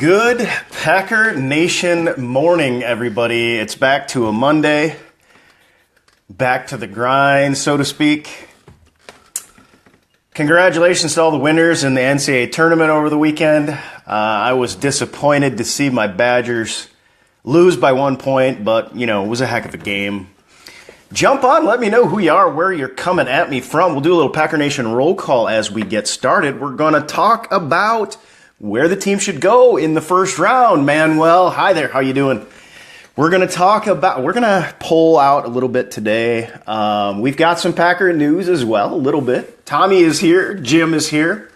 Good Packer Nation morning, everybody. It's back to a Monday, back to the grind, so to speak. Congratulations to all the winners in the NCAA tournament over the weekend. I was disappointed to see my Badgers lose by 1 point, but, it was a heck of a game. Jump on, let me know who you are, where you're coming at me from. We'll do a little Packer Nation roll call as we get started. We're going to talk about where the team should go in the first round. Manuel, hi there, how you doing? We're going to pull out a little bit today. We've got some Packer news as well, a little bit. Tommy is here, Jim is here.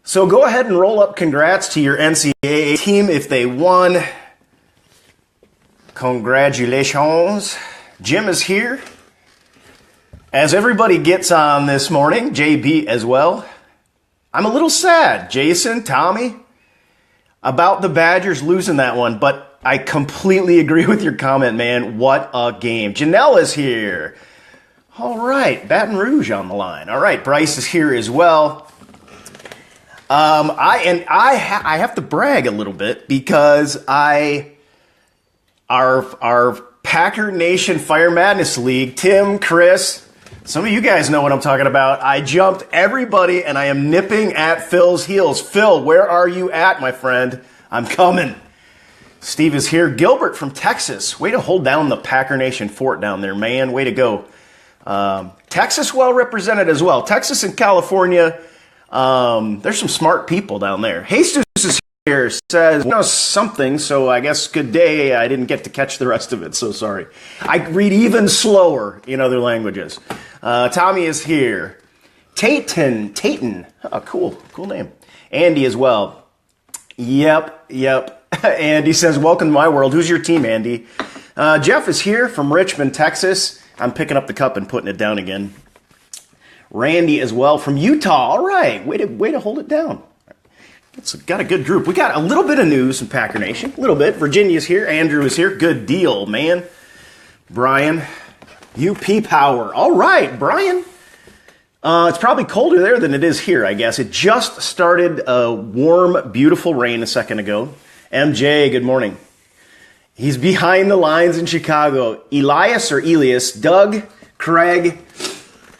So go ahead and roll up congrats to your NCAA team if they won. Congratulations. Jim is here. As everybody gets on this morning, JB as well. I'm a little sad, Jason, Tommy, about the Badgers losing that one, but I completely agree with your comment, man. What a game. Janelle is here. All right, Baton Rouge on the line. All right, Bryce is here as well. I have to brag a little bit because our Packer Nation Fire Madness League, Tim, Chris, some of you guys know what I'm talking about. I jumped everybody, and I am nipping at Phil's heels. Phil, where are you at, my friend? I'm coming. Steve is here. Gilbert from Texas. Way to hold down the Packer Nation fort down there, man. Way to go. Texas well represented as well. Texas and California, there's some smart people down there. Jesus is here, says, something, so I guess good day. I didn't get to catch the rest of it, so sorry. I read even slower in other languages. Tommy is here. Tayton. Oh, cool name. Andy as well. Yep. Andy says, welcome to my world. Who's your team, Andy? Jeff is here from Richmond, Texas. I'm picking up the cup and putting it down again. Randy as well from Utah. All right, way to hold it down. It's got a good group. We got a little bit of news in Packer Nation. A little bit. Virginia's here. Andrew is here. Good deal, man. Brian. UP Power. All right, Brian. It's probably colder there than it is here, I guess. It just started a warm, beautiful rain a second ago. MJ, good morning. He's behind the lines in Chicago. Elias, Doug, Craig,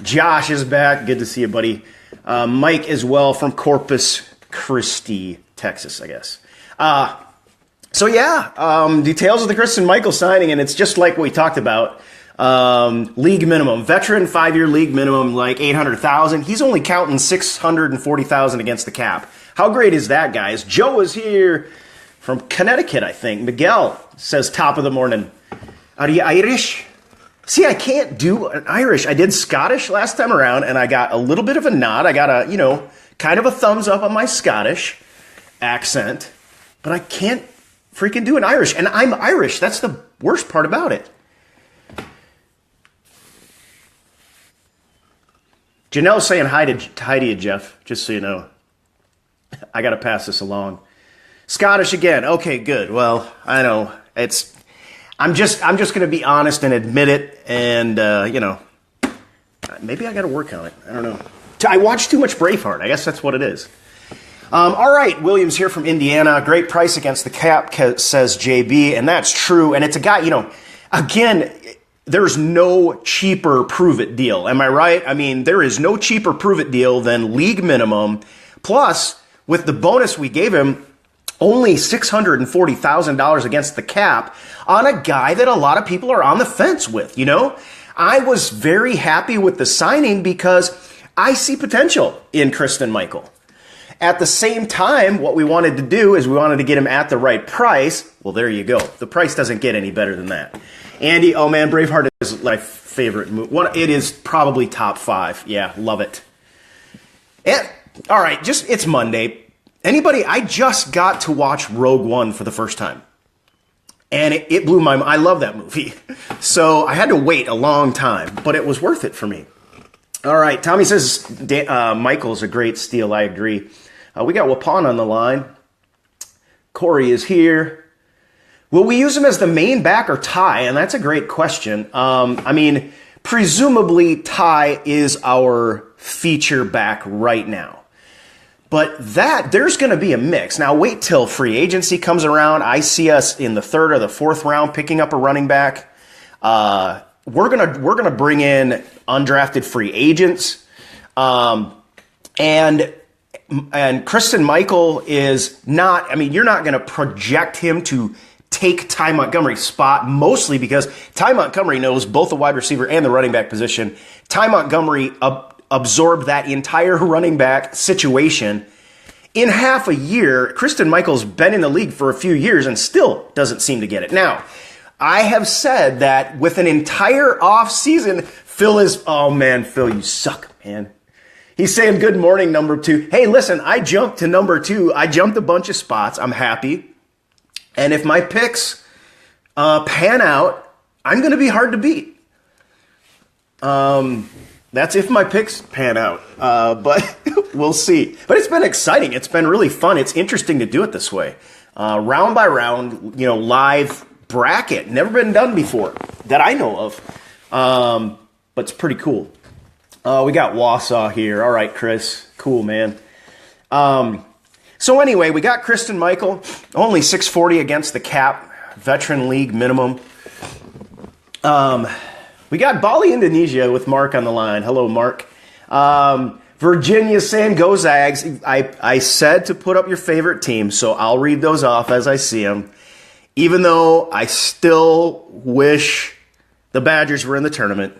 Josh is back. Good to see you, buddy. Mike as well from Corpus Christi, Texas, I guess. Details of the Kristen Michael signing, and it's just like we talked about. League minimum, veteran 5-year league minimum, like $800,000. He's only counting $640,000 against the cap. How great is that, guys? Joe is here from Connecticut, I think. Miguel says top of the morning. Are you Irish? See, I can't do an Irish. I did Scottish last time around, and I got a little bit of a nod. I got a, kind of a thumbs up on my Scottish accent, but I can't freaking do an Irish. And I'm Irish. That's the worst part about it. Janelle's saying hi to you, Jeff, just so you know. I got to pass this along. Scottish again. Okay, good. Well, I know I'm just going to be honest and admit it, and maybe I got to work on it. I don't know. I watched too much Braveheart. I guess that's what it is. All right, Williams here from Indiana. Great price against the cap, says JB, and that's true. And it's a guy, again, there's no cheaper prove-it deal. Am I right? I mean, there is no cheaper prove-it deal than league minimum. Plus, with the bonus we gave him, only $640,000 against the cap on a guy that a lot of people are on the fence with, I was very happy with the signing because I see potential in Kristen Michael. At the same time, what we wanted to do is we wanted to get him at the right price. Well, there you go. The price doesn't get any better than that. Andy, oh man, Braveheart is my favorite movie. It is probably top 5. Yeah, love it. And, all right, it's Monday. Anybody, I just got to watch Rogue One for the first time. And it blew my mind. I love that movie. So I had to wait a long time, but it was worth it for me. All right, Tommy says Michael's a great steal. I agree. We got Wapan on the line. Corey is here. Will we use him as the main back or Ty? And that's a great question. Presumably Ty is our feature back right now. But there's going to be a mix. Now, wait till free agency comes around. I see us in the 3rd or the 4th round picking up a running back. We're gonna bring in undrafted free agents. And Christine Michael is not, I mean, you're not going to project him to take Ty Montgomery's spot, mostly because Ty Montgomery knows both the wide receiver and the running back position. Ty Montgomery absorbed that entire running back situation in half a year. Christine Michael's been in the league for a few years and still doesn't seem to get it. Now, I have said that with an entire off season, Phil is, oh man, Phil, you suck, man. He's saying, good morning, number 2. Hey, listen, I jumped to number 2. I jumped a bunch of spots. I'm happy. And if my picks pan out, I'm going to be hard to beat. That's if my picks pan out. But we'll see. But it's been exciting. It's been really fun. It's interesting to do it this way. Round by round, live bracket. Never been done before that I know of. But it's pretty cool. We got Wausau here. All right, Chris. Cool, man. So anyway, we got Christine Michael, only 640 against the cap, veteran league minimum. We got Bali, Indonesia with Mark on the line. Hello, Mark. Virginia saying go Zags. I said to put up your favorite team, so I'll read those off as I see them. Even though I still wish the Badgers were in the tournament.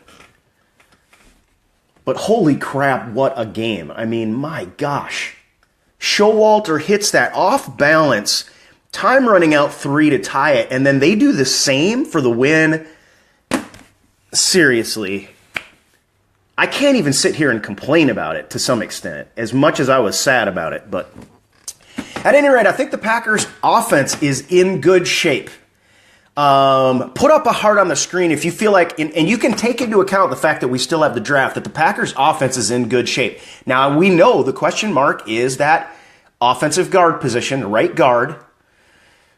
But holy crap, what a game. I mean, my gosh. Showalter hits that off balance, time running out 3 to tie it, and then they do the same for the win. Seriously, I can't even sit here and complain about it to some extent, as much as I was sad about it. But at any rate, I think the Packers' offense is in good shape. Put up a heart on the screen if you feel like, and you can take into account the fact that we still have the draft, that the Packers' offense is in good shape. Now, we know the question mark is that offensive guard position, right guard.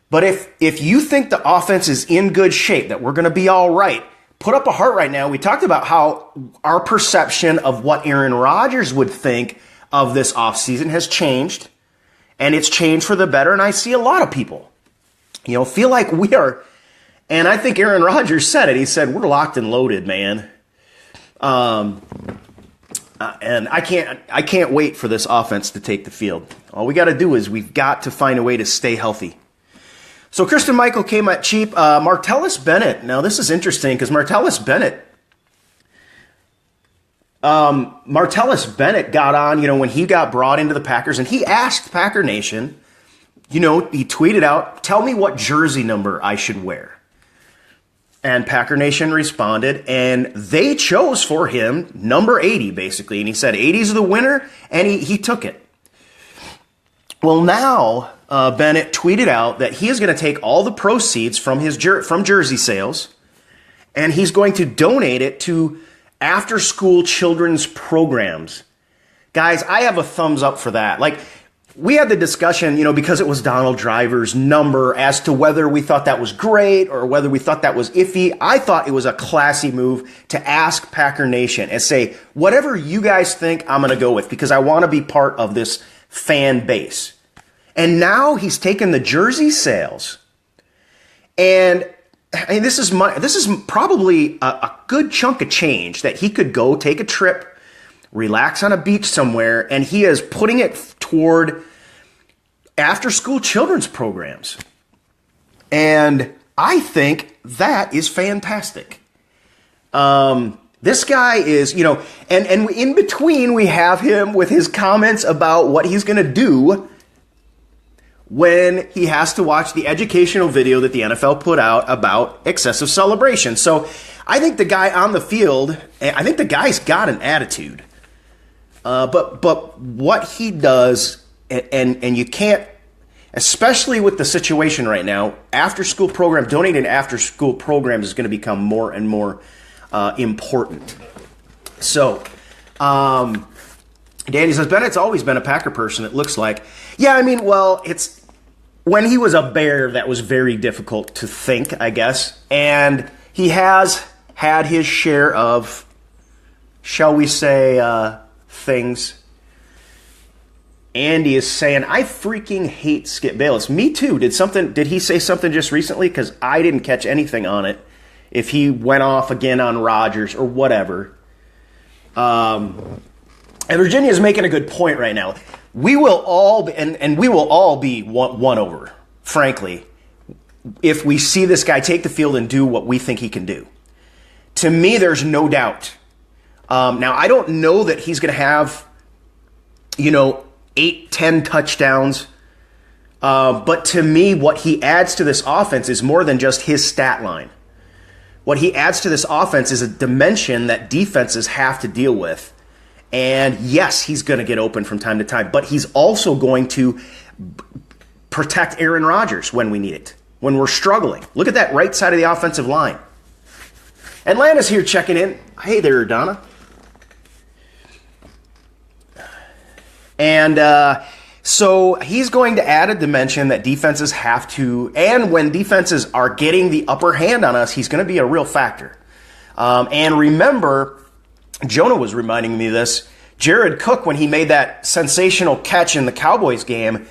But if you think the offense is in good shape, that we're going to be all right, put up a heart right now. We talked about how our perception of what Aaron Rodgers would think of this offseason has changed, and it's changed for the better, and I see a lot of people, feel like we are. And I think Aaron Rodgers said it. He said, we're locked and loaded, man. And I can't wait for this offense to take the field. All we got to do is we've got to find a way to stay healthy. So Christine Michael came at cheap. Martellus Bennett. Now, this is interesting because Martellus Bennett got on, when he got brought into the Packers, and he asked Packer Nation, he tweeted out, tell me what jersey number I should wear. And Packer Nation responded, and they chose for him number 80, basically. And he said 80's the winner, and he took it. Well, now Bennett tweeted out that he is going to take all the proceeds from his from jersey sales, and he's going to donate it to after-school children's programs. Guys, I have a thumbs up for that. We had the discussion, because it was Donald Driver's number, as to whether we thought that was great or whether we thought that was iffy. I thought it was a classy move to ask Packer Nation and say, whatever you guys think, I'm going to go with, because I want to be part of this fan base. And now he's taken the jersey sales. And this is probably a good chunk of change that he could go take a trip, relax on a beach somewhere, and he is putting it toward after-school children's programs. And I think that is fantastic. This guy is, and in between we have him with his comments about what he's going to do when he has to watch the educational video that the NFL put out about excessive celebration. So I think the guy on the field, I think the guy's got an attitude. But what he does, and you can't, especially with the situation right now, after-school program, donating after-school programs is going to become more and more important. So, Danny says, Bennett's always been a Packer person, it looks like. Yeah, it's when he was a Bear, that was very difficult to think, I guess. And he has had his share of, shall we say, things. Andy is saying, I freaking hate Skip Bayless. Me too. Did he say something just recently? Because I didn't catch anything on it. If he went off again on Rodgers or whatever. And Virginia's making a good point right now. We will all be, and we will all be won over, frankly, if we see this guy take the field and do what we think he can do. To me, there's no doubt. Now, I don't know that he's going to have, 8, 10 touchdowns. But to me, what he adds to this offense is more than just his stat line. What he adds to this offense is a dimension that defenses have to deal with. And yes, he's going to get open from time to time, but he's also going to protect Aaron Rodgers when we need it, when we're struggling. Look at that right side of the offensive line. Atlanta's here checking in. Hey there, Donna. And so he's going to add a dimension that defenses have to, and when defenses are getting the upper hand on us, he's going to be a real factor. And remember, Jonah was reminding me of this. Jared Cook, when he made that sensational catch in the Cowboys game,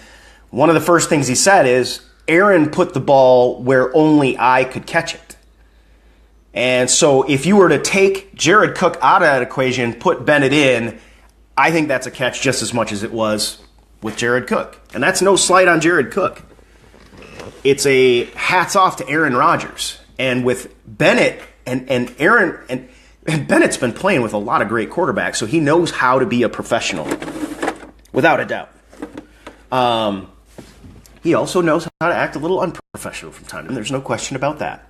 one of the first things he said is, Aaron put the ball where only I could catch it. And so if you were to take Jared Cook out of that equation, put Bennett in, I think that's a catch just as much as it was with Jared Cook. And that's no slight on Jared Cook. It's a hats off to Aaron Rodgers. And with Bennett and Aaron, and Bennett's been playing with a lot of great quarterbacks, so he knows how to be a professional, without a doubt. He also knows how to act a little unprofessional from time to time. There's no question about that.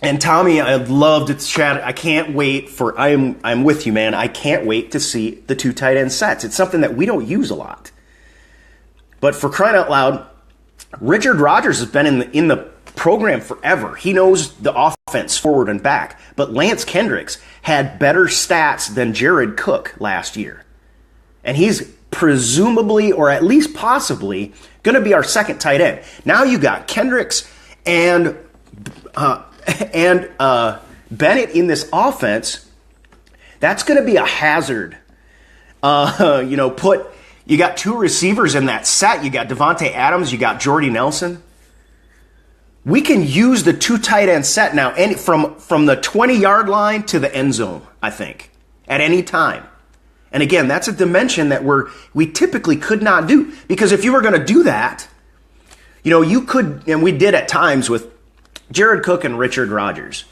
And Tommy, I'd love to chat. I can't wait for, I'm with you, man. I can't wait to see the 2 tight end sets. It's something that we don't use a lot. But for crying out loud, Richard Rodgers has been in the program forever. He knows the offense forward and back. But Lance Kendricks had better stats than Jared Cook last year. And he's presumably, or at least possibly, going to be our second tight end. Now you got Kendricks and Bennett in this offense. That's going to be a hazard. You got 2 receivers in that set. You got Devontae Adams. You got Jordy Nelson. We can use the 2 tight end set now, from the 20-yard line to the end zone, I think, at any time. And again, that's a dimension that we typically could not do, because if you were going to do that, you could, and we did at times with Jared Cook and Richard Rodgers.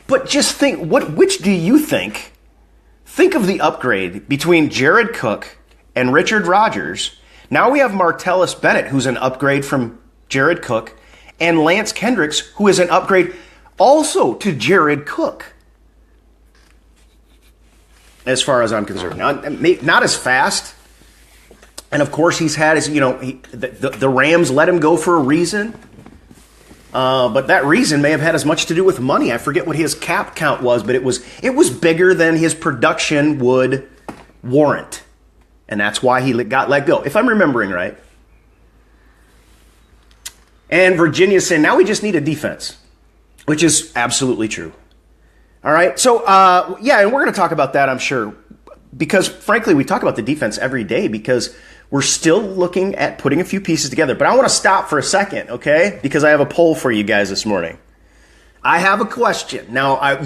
But just think, which do you think? Think of the upgrade between Jared Cook and Richard Rodgers. Now we have Martellus Bennett, who's an upgrade from Jared Cook, and Lance Kendricks, who is an upgrade also to Jared Cook. As far as I'm concerned. Now, not as fast. And of course, he's had the Rams let him go for a reason. But that reason may have had as much to do with money. I forget what his cap count was, but it was bigger than his production would warrant. And that's why he got let go, if I'm remembering right. And Virginia's saying, now we just need a defense, which is absolutely true. All right, so, and we're going to talk about that, I'm sure, because, frankly, we talk about the defense every day because we're still looking at putting a few pieces together. But I want to stop for a second, okay, because I have a poll for you guys this morning. I have a question. Now,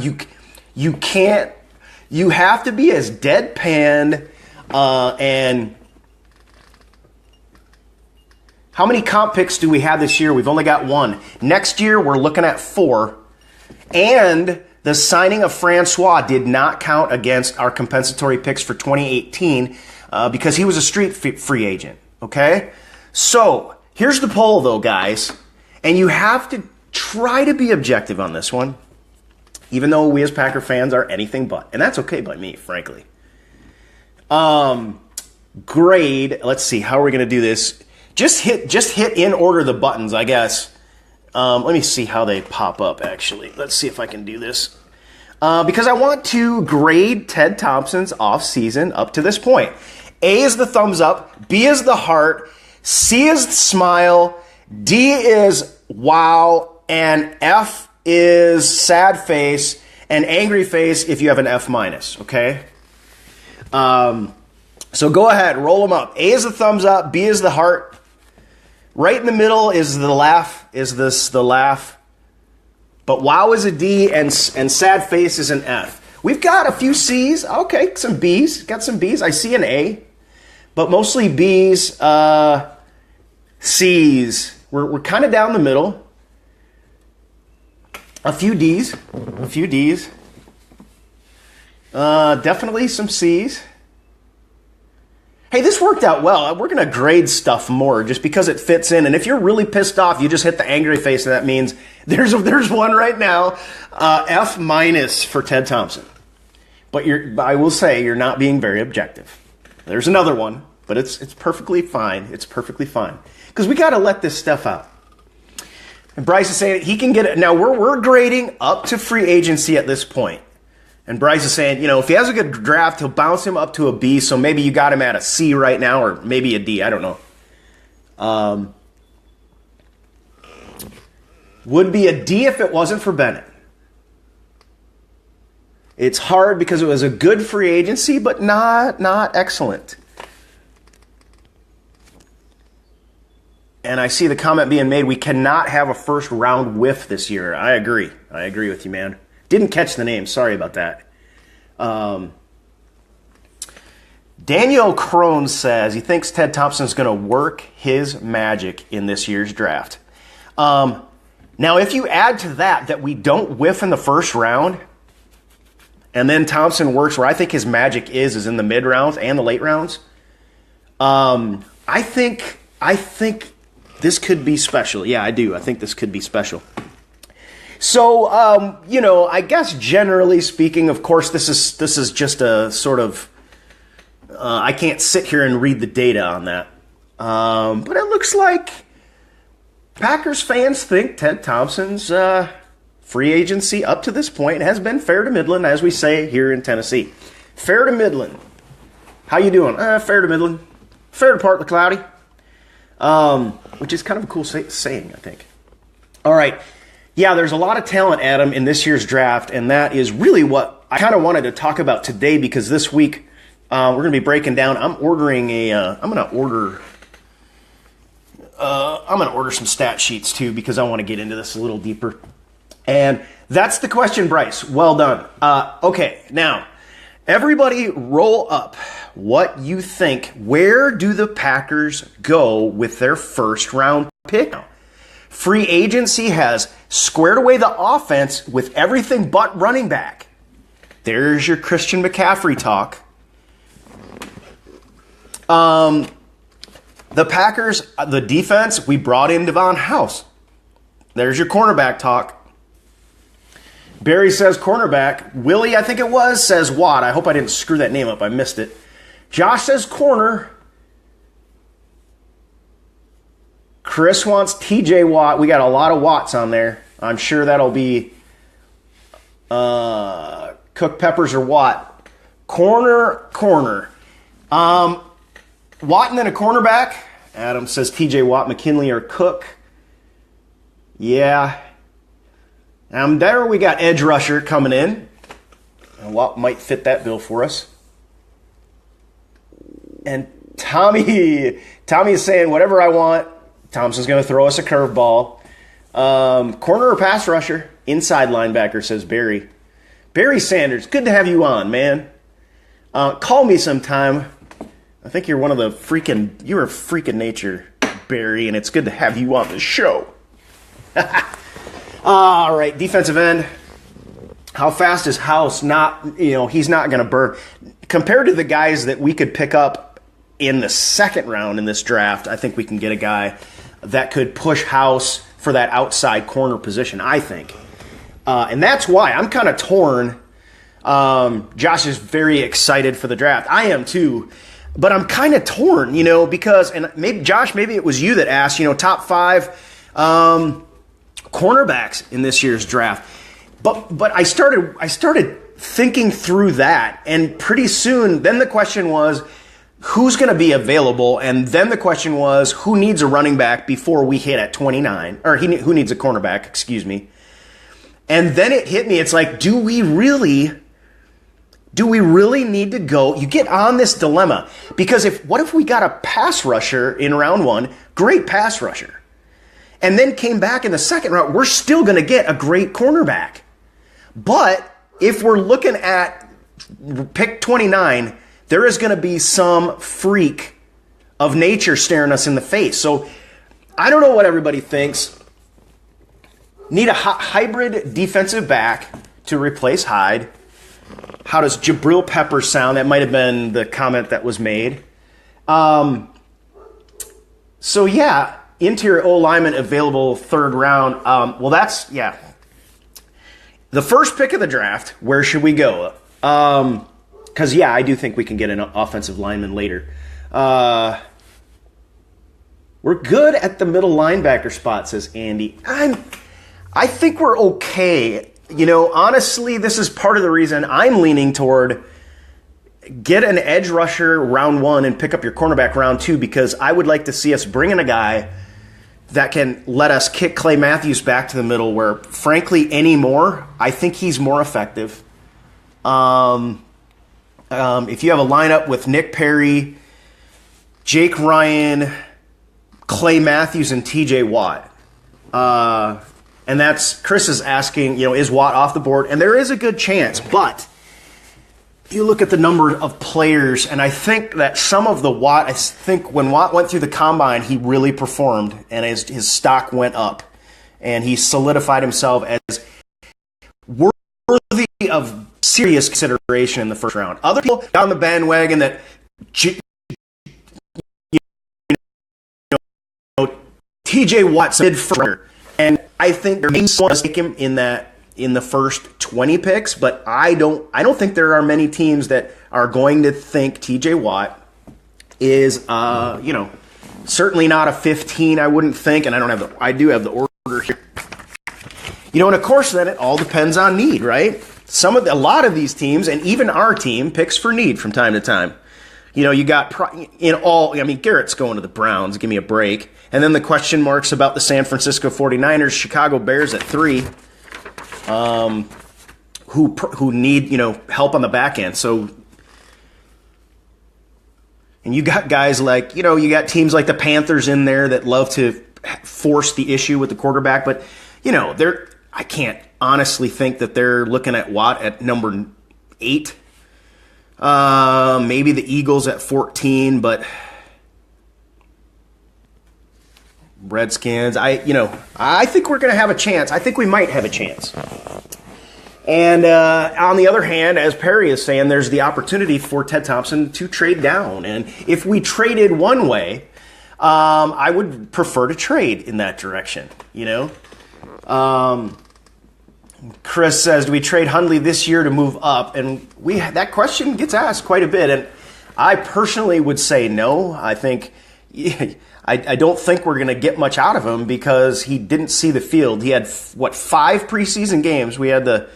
you have to be as deadpan and... How many comp picks do we have this year? We've only got 1. Next year, we're looking at 4. And the signing of Francois did not count against our compensatory picks for 2018 because he was a street free agent, okay? So, here's the poll, though, guys. And you have to try to be objective on this one, even though we as Packer fans are anything but. And that's okay by me, frankly. Grade, let's see, how are we going to do this? Just hit in order the buttons, I guess. Let me see how they pop up, actually. Let's see if I can do this. Because I want to grade Ted Thompson's offseason up to this point. A is the thumbs up, B is the heart, C is the smile, D is wow, and F is sad face, and angry face if you have an F minus, okay? So go ahead, roll them up. A is the thumbs up, B is the heart. Right in the middle is the laugh, the laugh. But wow is a D, and sad face is an F. We've got a few C's. Okay, some B's. Got some B's. I see an A, but mostly B's, C's. We're kind of down the middle. A few D's. A few D's. Definitely some C's. Hey, this worked out well. We're going to grade stuff more just because it fits in. And if you're really pissed off, you just hit the angry face, and that means there's one right now. F minus for Ted Thompson. But I will say you're not being very objective. There's another one, but it's perfectly fine. It's perfectly fine. Because we got to let this stuff out. And Bryce is saying he can get it. Now, we're grading up to free agency at this point. And Bryce is saying, if he has a good draft, he'll bounce him up to a B. So maybe you got him at a C right now, or maybe a D. I don't know. Would be a D if it wasn't for Bennett. It's hard because it was a good free agency, but not excellent. And I see the comment being made, we cannot have a first round whiff this year. I agree. I agree with you, man. Didn't catch the name. Sorry about that. Daniel Crone says he thinks Ted Thompson's going to work his magic in this year's draft. Now, if you add to that we don't whiff in the first round, and then Thompson works where I think his magic is in the mid rounds and the late rounds, I think this could be special. Yeah, I do. I think this could be special. So, I guess generally speaking, of course, this is just a sort of, I can't sit here and read the data on that. But it looks like Packers fans think Ted Thompson's free agency up to this point has been fair to middling, as we say here in Tennessee. Fair to middling. How you doing? Fair to middling. Fair to partly cloudy. Which is kind of a cool saying, I think. All right. Yeah, there's a lot of talent, Adam, in this year's draft, and that is really what I kind of wanted to talk about today, because this week we're going to be breaking down. I'm going to order some stat sheets too, because I want to get into this a little deeper. And that's the question, Bryce. Well done. Okay, now everybody roll up what you think. Where do the Packers go with their first round pick? Free agency has squared away the offense with everything but running back. There's your Christian McCaffrey talk. The Packers, the defense, we brought in Devon House. There's your cornerback talk. Barry says cornerback. Willie, I think it was, says Watt. I hope I didn't screw that name up. I missed it. Josh says corner. Chris wants TJ Watt. We got a lot of Watts on there. I'm sure that'll be Cook, Peppers, or Watt. Corner. Watt and then a cornerback. Adam says TJ Watt, McKinley, or Cook. Yeah. There we got edge rusher coming in. And Watt might fit that bill for us. And Tommy is saying whatever I want. Thompson's going to throw us a curveball. Corner or pass rusher? Inside linebacker, says Barry. Barry Sanders, good to have you on, man. Call me sometime. I think you're you're a freaking nature, Barry, and it's good to have you on the show. All right, defensive end. How fast is House? He's not going to burn. Compared to the guys that we could pick up in the second round in this draft, I think we can get a guy that could push House for that outside corner position, I think. And that's why I'm kind of torn. Josh is very excited for the draft. I am too. But I'm kind of torn, because, and maybe Josh, maybe it was you that asked, top 5 cornerbacks in this year's draft. But I started thinking through that, and pretty soon, then the question was, who's going to be available? And then the question was, who needs a running back before we hit at 29? Or who needs a cornerback, excuse me. And then it hit me. It's like, do we really Do we really need to go? You get on this dilemma because what if we got a pass rusher in round 1, great pass rusher, and then came back in the second round? We're still going to get a great cornerback. But if we're looking at pick 29, there is going to be some freak of nature staring us in the face. So I don't know what everybody thinks. Need a hybrid defensive back to replace Hyde. How does Jabril Peppers sound? That might have been the comment that was made. So yeah, interior O lineman available third round. Well, that's, yeah. The first pick of the draft, where should we go? Because, yeah, I do think we can get an offensive lineman later. We're good at the middle linebacker spot, says Andy. I think we're okay. You know, honestly, this is part of the reason I'm leaning toward get an edge rusher round 1 and pick up your cornerback round 2, because I would like to see us bring in a guy that can let us kick Clay Matthews back to the middle, where, frankly, anymore, I think he's more effective. If you have a lineup with Nick Perry, Jake Ryan, Clay Matthews, and TJ Watt, and that's, Chris is asking, you know, is Watt off the board? And there is a good chance, but you look at the number of players, and I think that some of the Watt, I think when Watt went through the combine, he really performed, and his stock went up, and he solidified himself as worthy of serious consideration in the first round. Other people got on the bandwagon that TJ Watt's a mid-first, and I think there may be someone to take him in the first 20 picks, but I don't think there are many teams that are going to think TJ Watt is certainly not a 15, I wouldn't think, and I do have the order here. You know, and of course then it all depends on need, right? A lot of these teams, and even our team, picks for need from time to time. You know, you got Garrett's going to the Browns, give me a break. And then the question marks about the San Francisco 49ers, Chicago Bears at 3, who need, help on the back end. So, and you got guys like, you got teams like the Panthers in there that love to force the issue with the quarterback. But, I can't honestly think that they're looking at Watt at number 8. Maybe the Eagles at 14, but Redskins, I think we're going to have a chance. I think we might have a chance. And on the other hand, as Perry is saying, there's the opportunity for Ted Thompson to trade down. And if we traded one way, I would prefer to trade in that direction, Chris says, do we trade Hundley this year to move up? And that question gets asked quite a bit. And I personally would say no. I think I don't think we're going to get much out of him because he didn't see the field. He had, 5 preseason games? We had the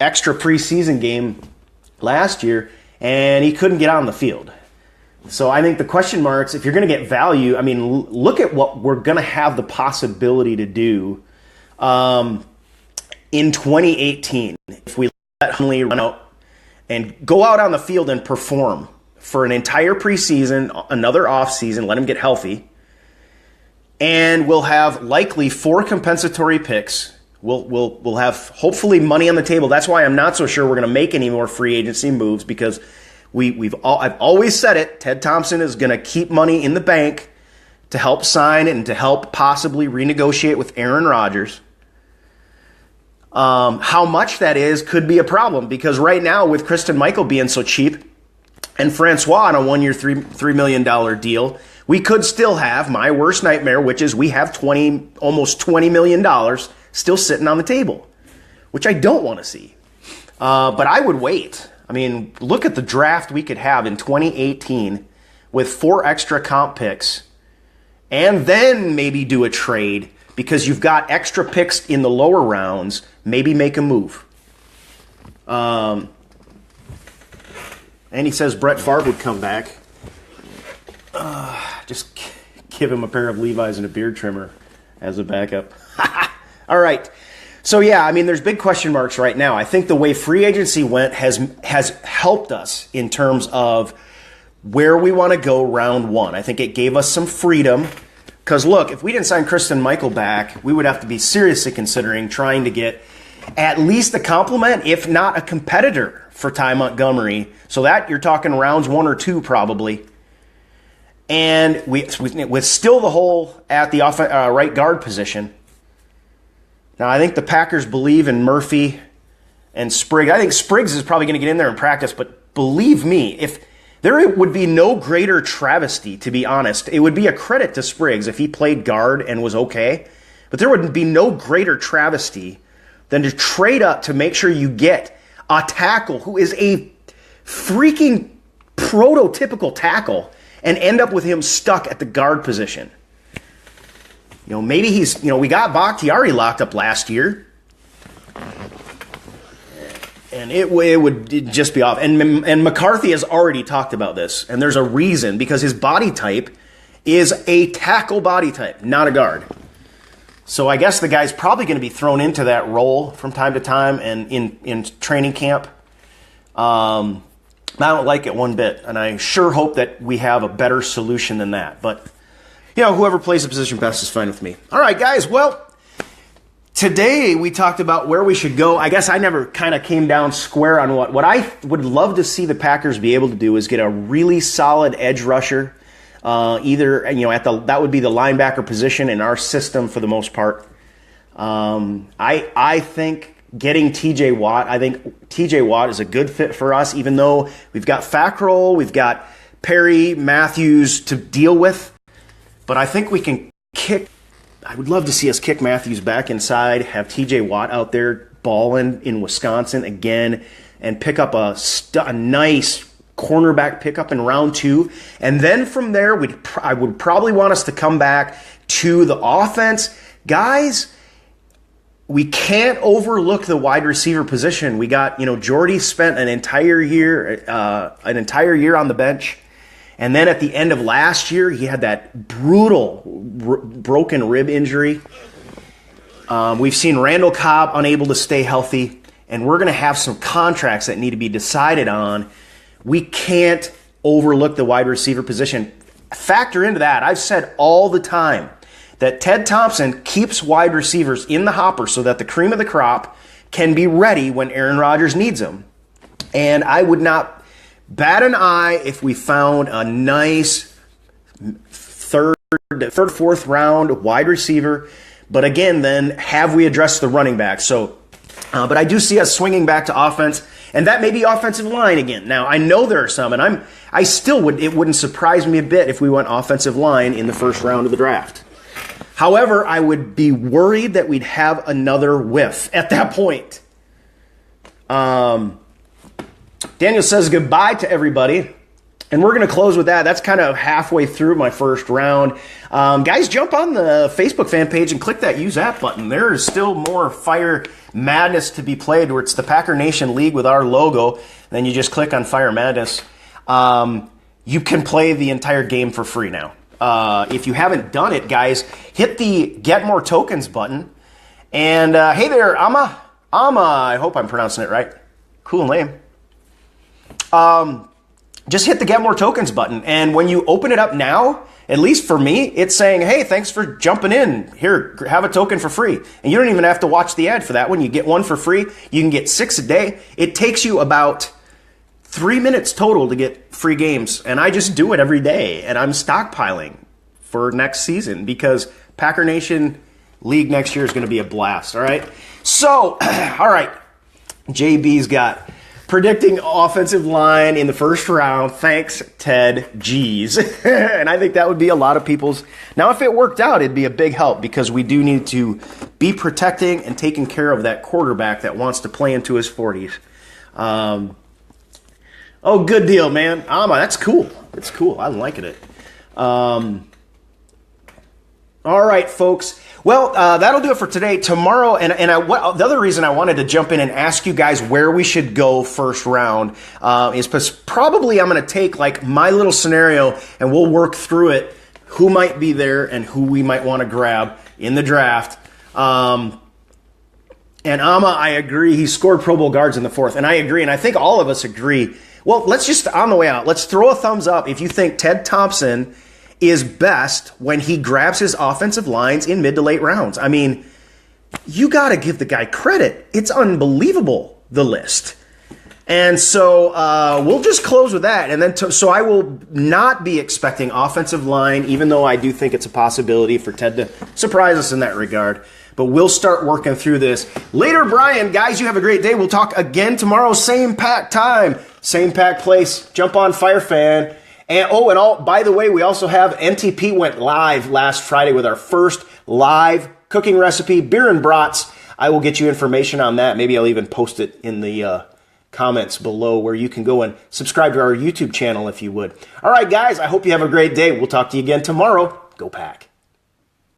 extra preseason game last year, and he couldn't get on the field. So I think the question marks, if you're going to get value, look at what we're going to have the possibility to do in 2018, if we let Hundley run out and go out on the field and perform for an entire preseason, another offseason, let him get healthy, and we'll have likely 4 compensatory picks. We'll have hopefully money on the table. That's why I'm not so sure we're going to make any more free agency moves, because I've always said it. Ted Thompson is going to keep money in the bank to help sign and to help possibly renegotiate with Aaron Rodgers. How much that is could be a problem, because right now with Kristen Michael being so cheap and Francois on a 1-year, $3 million deal, we could still have my worst nightmare, which is we have almost $20 million still sitting on the table, which I don't want to see. But I would wait. Look at the draft we could have in 2018 with 4 extra comp picks, and then maybe do a trade because you've got extra picks in the lower rounds. Maybe make a move. And he says Brett Favre would come back. Just give him a pair of Levi's and a beard trimmer as a backup. All right. So yeah, I mean, there's big question marks right now. I think the way free agency went has helped us in terms of where we want to go round one. I think it gave us some freedom. Because look, if we didn't sign Kristen Michael back, we would have to be seriously considering trying to get at least a compliment, if not a competitor, for Ty Montgomery. So that you're talking rounds 1 or 2 probably. And with still the hole at the right guard position. Now, I think the Packers believe in Murphy and Spriggs. I think Spriggs is probably going to get in there and practice, but believe me, if there would be no greater travesty, to be honest. It would be a credit to Spriggs if he played guard and was okay, but there would be no greater travesty than to trade up to make sure you get a tackle who is a freaking prototypical tackle and end up with him stuck at the guard position. You know, maybe he's, we got Bakhtiari locked up last year. And it would just be off. And McCarthy has already talked about this. And there's a reason, because his body type is a tackle body type, not a guard. So I guess the guy's probably going to be thrown into that role from time to time and in training camp. I don't like it one bit. And I sure hope that we have a better solution than that. But, whoever plays the position best is fine with me. All right, guys. Well, today we talked about where we should go. I guess I never kind of came down square on what I would love to see the Packers be able to do is get a really solid edge rusher, either that would be the linebacker position in our system for the most part. I think getting T.J. Watt. I think T.J. Watt is a good fit for us, even though we've got Fackrell, we've got Perry, Matthews to deal with. But I think we can kick. I would love to see us kick Matthews back inside, have T.J. Watt out there balling in Wisconsin again, and pick up a nice cornerback pickup in round 2. And then from there, I would probably want us to come back to the offense. Guys, we can't overlook the wide receiver position. We got, Jordy spent an entire year on the bench. And then at the end of last year, he had that brutal broken rib injury. We've seen Randall Cobb unable to stay healthy, and we're going to have some contracts that need to be decided on. We can't overlook the wide receiver position. Factor into that, I've said all the time that Ted Thompson keeps wide receivers in the hopper so that the cream of the crop can be ready when Aaron Rodgers needs them. And I would not bat an eye if we found a nice third, fourth round wide receiver. But again, then have we addressed the running back? So, but I do see us swinging back to offense, and that may be offensive line again. Now, I know there are some, and it wouldn't surprise me a bit if we went offensive line in the first round of the draft. However, I would be worried that we'd have another whiff at that point. Daniel says goodbye to everybody, and we're going to close with that. That's kind of halfway through my first round. Guys, jump on the Facebook fan page and click that Use App button. There is still more Fire Madness to be played, where it's the Packer Nation League with our logo. Then you just click on Fire Madness. You can play the entire game for free now. If you haven't done it, guys, hit the Get More Tokens button. And hey there, Amma, I hope I'm pronouncing it right. Cool name. Just hit the Get More Tokens button. And when you open it up now, at least for me, it's saying, hey, thanks for jumping in. Here, have a token for free. And you don't even have to watch the ad for that one. You get one for free. You can get 6 a day. It takes you about 3 minutes total to get free games. And I just do it every day. And I'm stockpiling for next season because Packer Nation League next year is going to be a blast. All right. So, all right. JB's got predicting offensive line in the first round. Thanks, Ted. Jeez. And I think that would be a lot of people's. Now, if it worked out, it'd be a big help because we do need to be protecting and taking care of that quarterback that wants to play into his 40s. Oh, good deal, man. Amma, that's cool. It's cool. I'm liking it. All right, folks. Well, that'll do it for today. Tomorrow, the other reason I wanted to jump in and ask you guys where we should go first round is because probably I'm going to take like my little scenario and we'll work through it, who might be there and who we might want to grab in the draft. And Ama, I agree. He scored Pro Bowl guards in the fourth. And I agree. And I think all of us agree. Well, let's just, on the way out, let's throw a thumbs up if you think Ted Thompson is best when he grabs his offensive lines in mid to late rounds. I mean, you got to give the guy credit. It's unbelievable, the list. And so we'll just close with that. And then so I will not be expecting offensive line, even though I do think it's a possibility for Ted to surprise us in that regard. But we'll start working through this. Later, Brian. Guys, you have a great day. We'll talk again tomorrow. Same pack time. Same pack place. Jump on FireFan. And by the way, we also have NTP went live last Friday with our first live cooking recipe, beer and brats. I will get you information on that. Maybe I'll even post it in the comments below where you can go and subscribe to our YouTube channel if you would. All right, guys, I hope you have a great day. We'll talk to you again tomorrow. Go Pack.